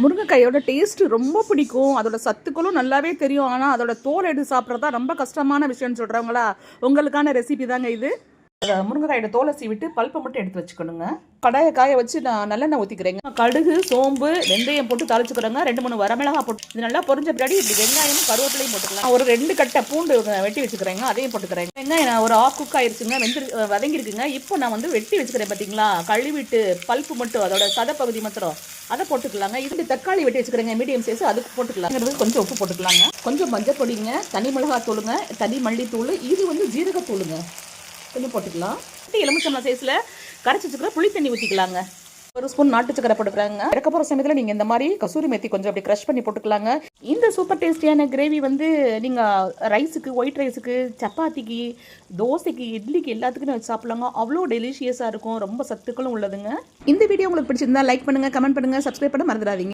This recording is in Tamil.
முருங்கைக்காயோட டேஸ்ட்டு ரொம்ப பிடிக்கும், அதோட சத்துக்களும் நல்லாவே தெரியும். ஆனால் அதோட தோல் எடுத்து சாப்பிட்றது தான் ரொம்ப கஷ்டமான விஷயம்னு சொல்கிறவங்களா உங்களுக்கான ரெசிபி தாங்க இது. முருங்கைக்காயோட தோலை சீவிட்டு பல்ப்பை மட்டும் எடுத்து வச்சுக்கணுங்க. கடாயை காய வச்சு நான் நல்லெண்ணெய் ஊற்றிக்கிறேங்க. கடுகு, சோம்பு, வெந்தயம் போட்டு தாளிச்சுக்கிறேங்க. 2-3 வரமிளகா போட்டு இது நல்லா பொரிஞ்ச பின்னாடி இப்படி வெங்காயமும் கருவேப்பிலையும் போட்டுக்கலாம். ஒரு 2 கட்டை பூண்டு வெட்டி வச்சுக்கிறேங்க, அதையும் போட்டுக்கிறேங்க. வெங்காயம் ஒரு ஆஃப் குக் ஆயிடுச்சுங்க, வதங்கிருக்குங்க. இப்போ நான் வந்து வெட்டி வச்சுக்கிறேன் பார்த்தீங்களா, கழுவிட்டு பல்ப்பு மட்டும் அதோட சதப்பகுதி மாத்திரம் அதை போட்டுக்கலாங்க. இது தக்காளி வெட்டி வச்சுக்கிறேங்க, மீடியம் சைஸ், அதுக்கு போட்டுக்கலாம். கொஞ்சம் உப்பு போட்டுக்கலாங்க, கொஞ்சம் மஞ்சள் பொடிங்க, தனி மிளகாய் தூளுங்க, தனி மல்லித்தூள், இது வந்து ஜீரகத்தூளுங்க கொஞ்சம் போட்டுக்கலாம். எலுமிச்சம்பழம் சைஸில் கரைச்சி வச்சுக்கிற புளி தண்ணி ஊற்றிக்கலாங்க. ஒரு ஸ்பூன் நாட்டு சக்கரை போட்டுக்கிறாங்க. இறக்கப்புற சமயத்தில் நீங்கள் இந்த மாதிரி கசூரி மெத்தி கொஞ்சம் அப்படி க்ரஷ் பண்ணி போட்டுக்கலாங்க. இந்த சூப்பர் டேஸ்டியான கிரேவி வந்து நீங்கள் ரைஸுக்கு, ஒயிட் ரைஸுக்கு, சப்பாத்திக்கு, தோசைக்கு, இட்லிக்கு எல்லாத்துக்கும் வச்சு சாப்பிட்லாங்க. அவ்வளோ டெலிஷியஸாக இருக்கும், ரொம்ப சத்துக்களும் உள்ளதுங்க. இந்த வீடியோ உங்களுக்கு பிடிச்சிருந்தா லைக் பண்ணுங்கள், கமெண்ட் பண்ணுங்கள், சப்ஸ்கிரைப் பண்ண மறந்துடாதீங்க.